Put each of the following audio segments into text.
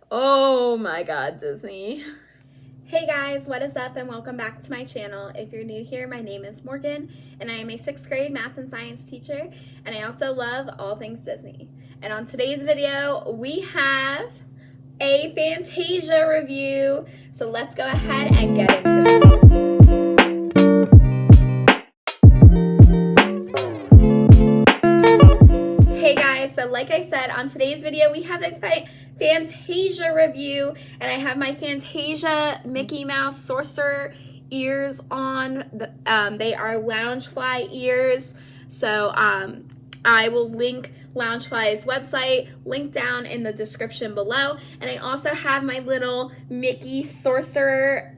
Oh my God, Disney. Hey guys, what is up and welcome back to my channel. If you're new here, my name is Morgan and I am a 6th grade math and science teacher, and I also love all things Disney. And on today's video, we have a Fantasia review. So let's go ahead and get into it. Hey guys, so like I said, on today's video, we have a Fantasia review, and I have my Fantasia Mickey Mouse Sorcerer ears on. They are Loungefly ears, so I will link Loungefly's website, link down in the description below, and I also have my little Mickey Sorcerer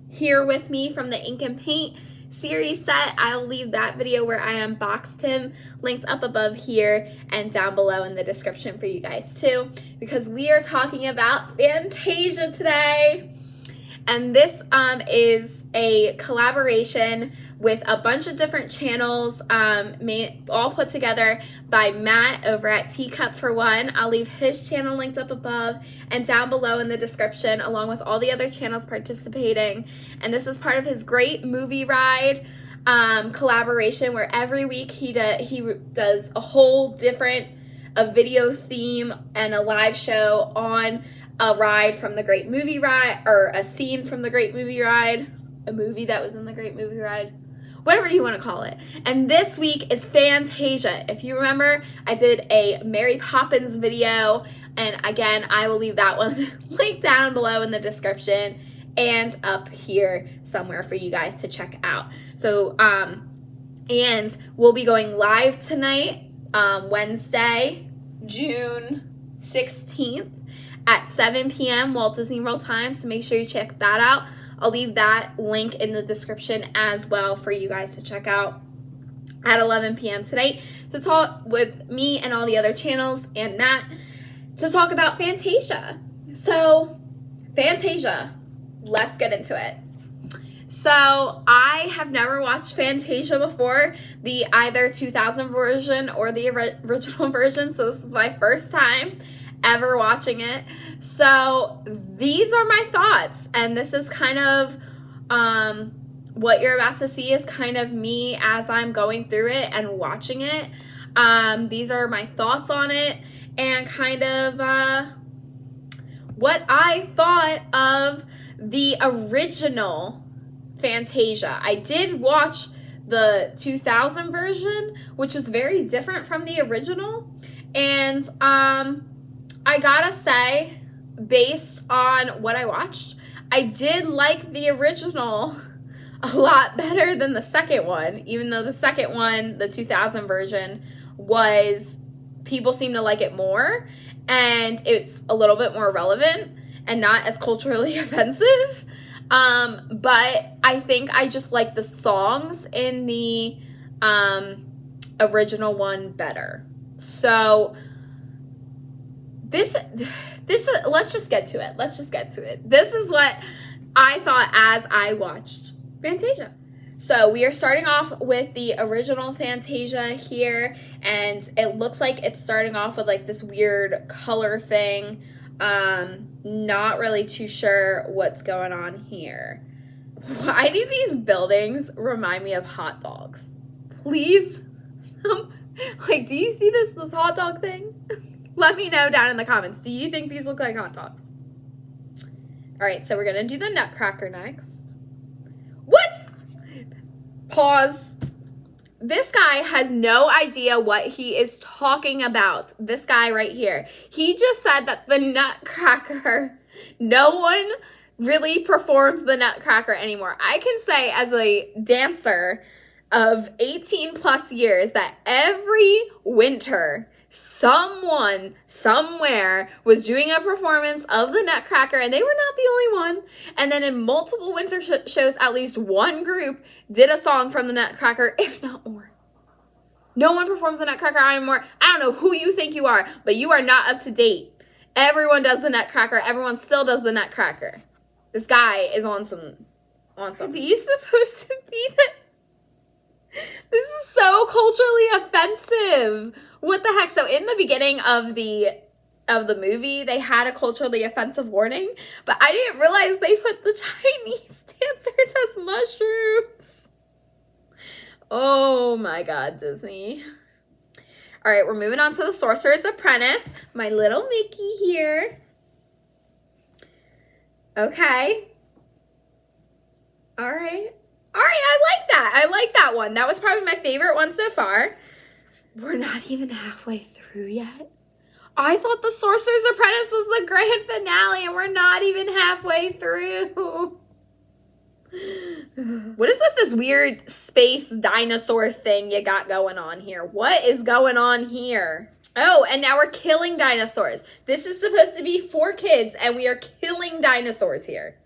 here with me from the Ink and Paint series set. I'll leave that video where I unboxed him linked up above here and down below in the description for you guys too, because we are talking about Fantasia today. And this is a collaboration with a bunch of different channels, all put together by Matt over at Teacup for One. I'll leave his channel linked up above and down below in the description, along with all the other channels participating. And this is part of his Great Movie Ride collaboration, where every week he does a whole different video theme and a live show on a ride from the Great Movie Ride, or a scene from the Great Movie Ride, a movie that was in the Great Movie Ride, whatever you want to call it. And this week is Fantasia. If you remember, I did a Mary Poppins video, and again, I will leave that one linked down below in the description and up here somewhere for you guys to check out. So, and we'll be going live tonight, Wednesday, June 16th, at 7 p.m. Walt Disney World time, so make sure you check that out. I'll leave that link in the description as well for you guys to check out at 11 p.m. tonight to talk with me and all the other channels and Nat to talk about Fantasia. So, Fantasia, let's get into it. So, I have never watched Fantasia before, the either 2000 version or the original version, so this is my first time ever watching it. So these are my thoughts, and this is kind of what you're about to see is kind of me as I'm going through it and watching it. These are my thoughts on it and kind of what I thought of the original Fantasia. I did watch the 2000 version, which was very different from the original, and I gotta say, based on what I watched, I did like the original a lot better than the second one, even though the second one, the 2000 version, people seem to like it more, and it's a little bit more relevant and not as culturally offensive. But I think I just like the songs in the original one better. So This, let's just get to it. This is what I thought as I watched Fantasia. So we are starting off with the original Fantasia here, and it looks like it's starting off with like this weird color thing. Not really too sure what's going on here. Why do these buildings remind me of hot dogs? Please? Like, do you see this hot dog thing? Let me know down in the comments. Do you think these look like hot dogs? All right, so we're going to do the Nutcracker next. What? Pause. This guy has no idea what he is talking about. This guy right here. He just said that the Nutcracker, no one really performs the Nutcracker anymore. I can say as a dancer of 18 plus years that every winter, someone somewhere was doing a performance of the Nutcracker, and they were not the only one. And then in multiple winter shows, at least one group did a song from the Nutcracker, if not more. No one performs the Nutcracker anymore. I don't know who you think you are, but you are not up to date. Everyone does the Nutcracker. Everyone still does the Nutcracker. This guy is on some. Are these supposed to be the? This is so culturally offensive. What the heck? So in the beginning of the of the movie, they had a culturally offensive warning, but I didn't realize they put the Chinese dancers as mushrooms. Oh my God, Disney. All right, we're moving on to the Sorcerer's Apprentice. My little Mickey here. Okay. All right, I like that. I like that one. That was probably my favorite one so far. We're not even halfway through yet. I thought the Sorcerer's Apprentice was the grand finale, and we're not even halfway through. What is with this weird space dinosaur thing you got going on here? What is going on here? Oh, and now we're killing dinosaurs. This is supposed to be for kids, and we are killing dinosaurs here.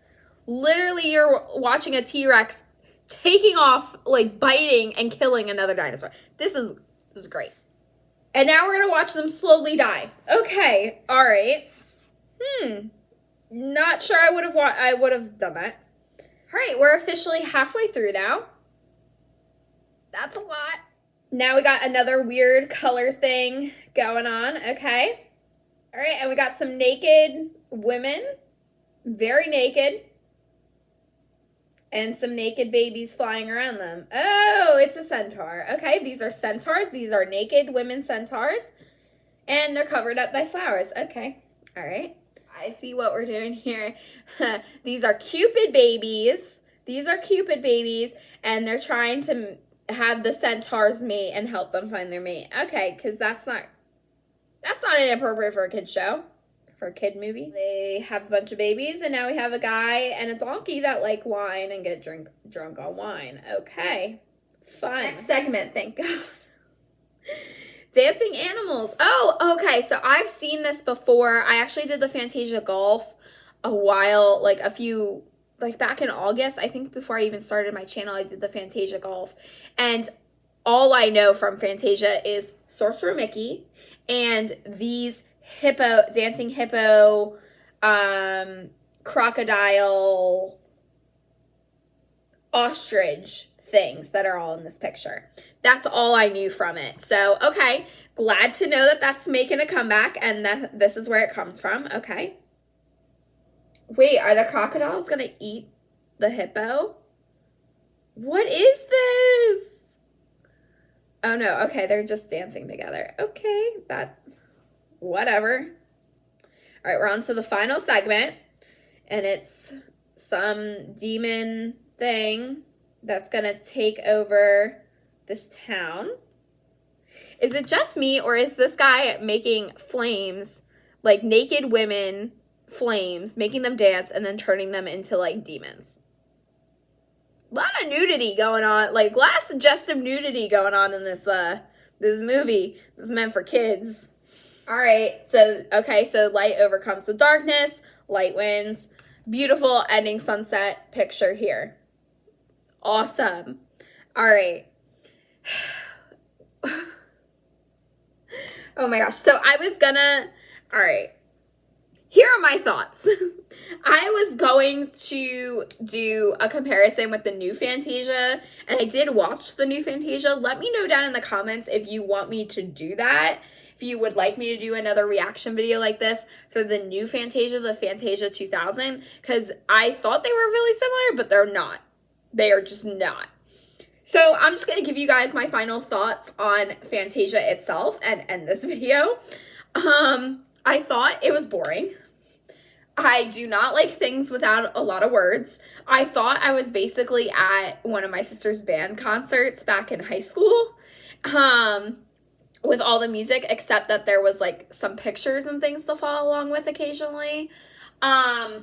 Literally, you're watching a T-Rex taking off, like biting and killing another dinosaur. This is great. And now we're gonna watch them slowly die. Okay, all right. Not sure I would have done that. All right, we're officially halfway through now. That's a lot. Now we got another weird color thing going on. Okay. All right, and we got some naked women, very naked. And some naked babies flying around them. Oh, it's a centaur. Okay, these are centaurs. These are naked women centaurs. And they're covered up by flowers. Okay, all right. I see what we're doing here. These are Cupid babies. These are Cupid babies. And they're trying to have the centaurs mate and help them find their mate. Okay, because that's not inappropriate for a kid's show. For a kid movie. They have a bunch of babies, and now we have a guy and a donkey that like wine and get drunk on wine. Okay, fun. Next segment, thank God. Dancing animals. Oh, okay, so I've seen this before. I actually did the Fantasia Golf back in August. I think before I even started my channel, I did the Fantasia Golf. And all I know from Fantasia is Sorcerer Mickey and these dancing hippo, crocodile, ostrich things that are all in this picture. That's all I knew from it. So, okay, glad to know that that's making a comeback and that this is where it comes from. Okay. Wait, are the crocodiles gonna eat the hippo? What is this? Oh no, okay, they're just dancing together. Okay, whatever. All right, we're on to the final segment, and it's some demon thing that's gonna take over this town. Is it just me, or is this guy making flames, like naked women flames, making them dance and then turning them into like demons? A lot of nudity going on, like a lot of suggestive nudity going on in this movie. This is meant for kids. All right, so light overcomes the darkness, light wins. Beautiful ending sunset picture here. Awesome. All right. Oh my gosh. So all right. Here are my thoughts. I was going to do a comparison with the new Fantasia, and I did watch the new Fantasia. Let me know down in the comments if you want me to do that. If you would like me to do another reaction video like this for the new Fantasia, the Fantasia 2000, because I thought they were really similar, but they're not. They are just not. So I'm just going to give you guys my final thoughts on Fantasia itself and end this video. I thought it was boring. I do not like things without a lot of words. I thought I was basically at one of my sister's band concerts back in high school. With all the music, except that there was like some pictures and things to follow along with occasionally. I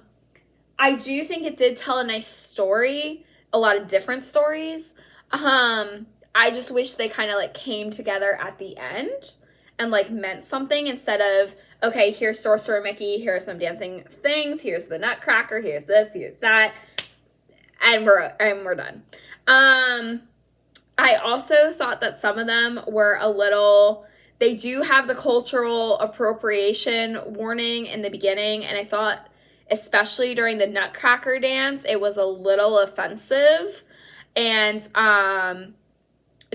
do think it did tell a nice story, a lot of different stories. I just wish they kind of like came together at the end and like meant something instead of, okay, here's Sorcerer Mickey, here are some dancing things, here's the Nutcracker, here's this, here's that, and we're done. I also thought that some of them were they do have the cultural appropriation warning in the beginning, and I thought, especially during the Nutcracker dance, it was a little offensive, and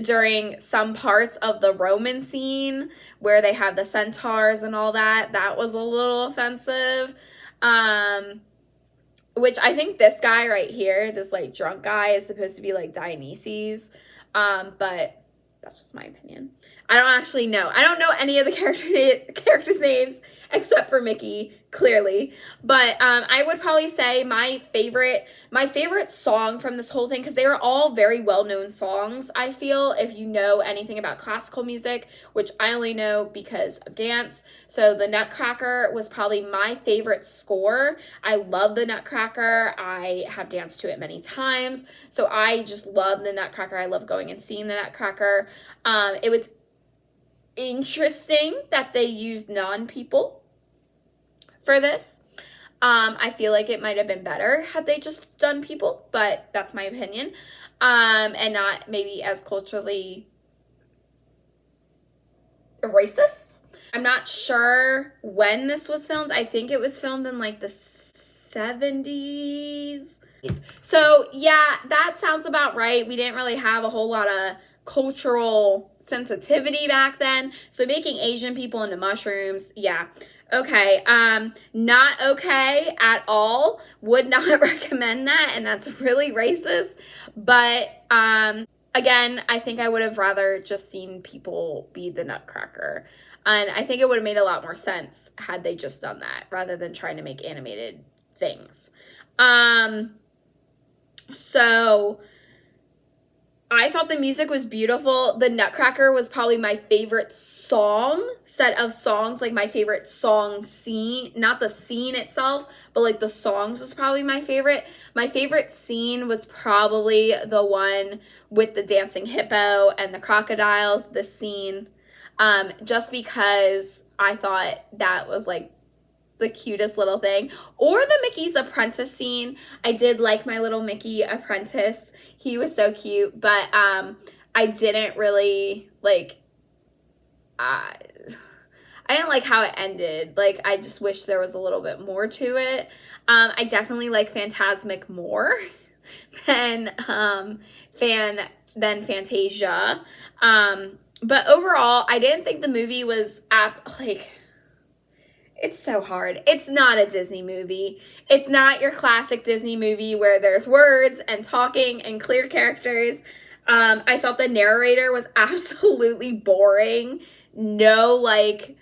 during some parts of the Roman scene where they have the centaurs and all that. That was a little offensive. Which I think this guy right here, this like drunk guy, is supposed to be like Dionysus. But that's just my opinion. I don't actually know. I don't know any of the characters' names except for Mickey, clearly. But I would probably say my favorite song from this whole thing, because they were all very well-known songs, I feel, if you know anything about classical music, which I only know because of dance. So the Nutcracker was probably my favorite score. I love the Nutcracker. I have danced to it many times. So I just love the Nutcracker. I love going and seeing the Nutcracker. It was interesting that they used non-people for this. I feel like it might have been better had they just done people, but that's my opinion. And not maybe as culturally racist. I'm not sure when this was filmed. I think it was filmed in like the 70s. So yeah, that sounds about right. We didn't really have a whole lot of cultural sensitivity back then. So making Asian people into mushrooms, yeah. Okay, not okay at all. Would not recommend that, and that's really racist. But again, I think I would have rather just seen people be the Nutcracker. And I think it would have made a lot more sense had they just done that rather than trying to make animated things. So I thought the music was beautiful. The Nutcracker was probably my favorite set of songs, like my favorite song scene, not the scene itself, but like the songs was probably my favorite. My favorite scene was probably the one with the dancing hippo and the crocodiles, the scene, just because I thought that was like the cutest little thing. Or the Mickey's apprentice scene. I did like my little Mickey apprentice. He was so cute, but I didn't really like I didn't like how it ended. Like, I just wish there was a little bit more to it. I definitely like Fantasmic more than Fantasia. But overall, I didn't think the movie was it's so hard. It's not a Disney movie. It's not your classic Disney movie where there's words and talking and clear characters. I thought the narrator was absolutely boring. No, like,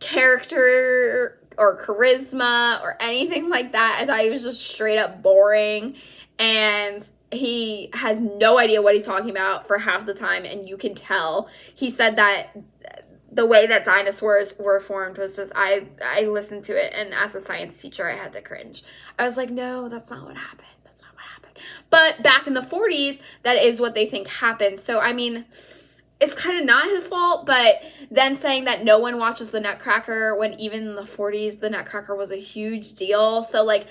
character or charisma or anything like that. I thought he was just straight up boring. And he has no idea what he's talking about for half the time, and you can tell. He said that the way that dinosaurs were formed was just, I listened to it, and as a science teacher, I had to cringe. I was like, no, that's not what happened. That's not what happened. But back in the 40s, that is what they think happened. So, I mean, it's kind of not his fault, but then saying that no one watches the Nutcracker when even in the 40s, the Nutcracker was a huge deal. So, like,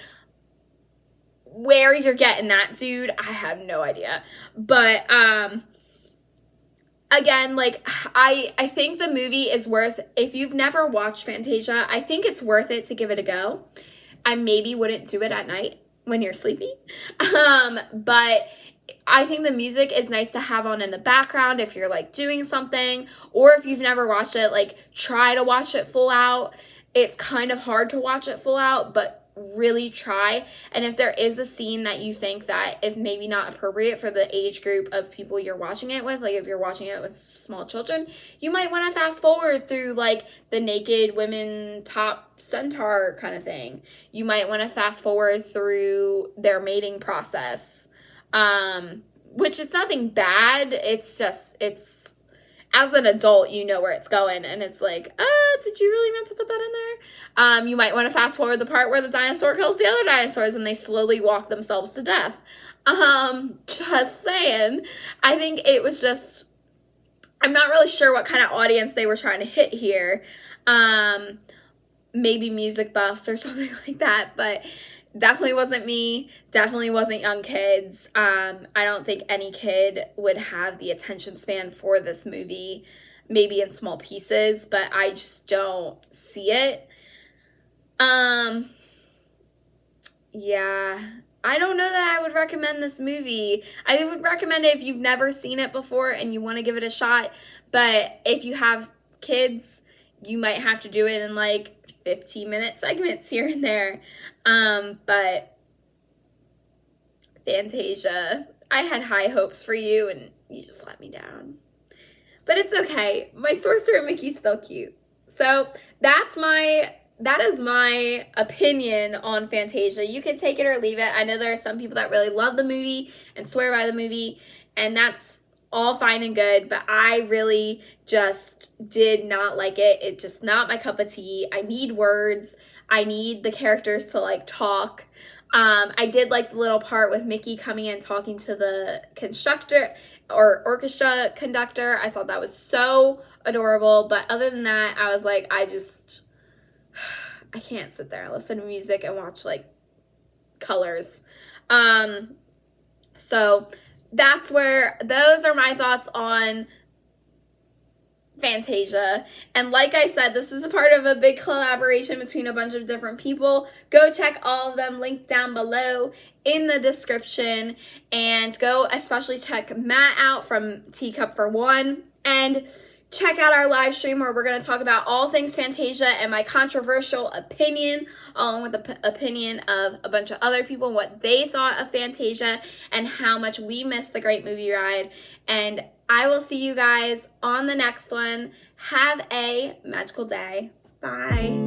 where you're getting that, dude, I have no idea. But, again, like, I think the movie is worth, if you've never watched Fantasia, I think it's worth it to give it a go. I maybe wouldn't do it at night when you're sleepy. But I think the music is nice to have on in the background if you're, like, doing something, or if you've never watched it, like, try to watch it full out. It's kind of hard to watch it full out, but really try. And if there is a scene that you think that is maybe not appropriate for the age group of people you're watching it with, like if you're watching it with small children, you might want to fast forward through like the naked women top centaur kind of thing. You might want to fast forward through their mating process, which is nothing bad. It's just, as an adult, you know where it's going, and it's like, did you really meant to put that in there? You might want to fast forward the part where the dinosaur kills the other dinosaurs and they slowly walk themselves to death. Just saying. I think it was just, I'm not really sure what kind of audience they were trying to hit here. Maybe music buffs or something like that, but definitely wasn't me. Definitely wasn't young kids. I don't think any kid would have the attention span for this movie, maybe in small pieces, but I just don't see it. Yeah, I don't know that I would recommend this movie. I would recommend it if you've never seen it before and you want to give it a shot. But if you have kids, you might have to do it in like 15-minute segments here and there. But Fantasia, I had high hopes for you and you just let me down. But it's okay. My Sorcerer Mickey's still cute. So that is my opinion on Fantasia. You can take it or leave it. I know there are some people that really love the movie and swear by the movie, and that's all fine and good, but I really just did not like it. It's just not my cup of tea. I need words. I need the characters to like talk. I did like the little part with Mickey coming in talking to the conductor or orchestra conductor. I thought that was so adorable, but other than that, I was like, I can't sit there and listen to music and watch like colors. So those are my thoughts on Fantasia. And like I said, this is a part of a big collaboration between a bunch of different people. Go check all of them linked down below in the description, and go especially check Matt out from Teacup for One, and check out our live stream where we're going to talk about all things Fantasia and my controversial opinion, along with the opinion of a bunch of other people and what they thought of Fantasia and how much we missed the great movie ride. And I will see you guys on the next one. Have a magical day. Bye.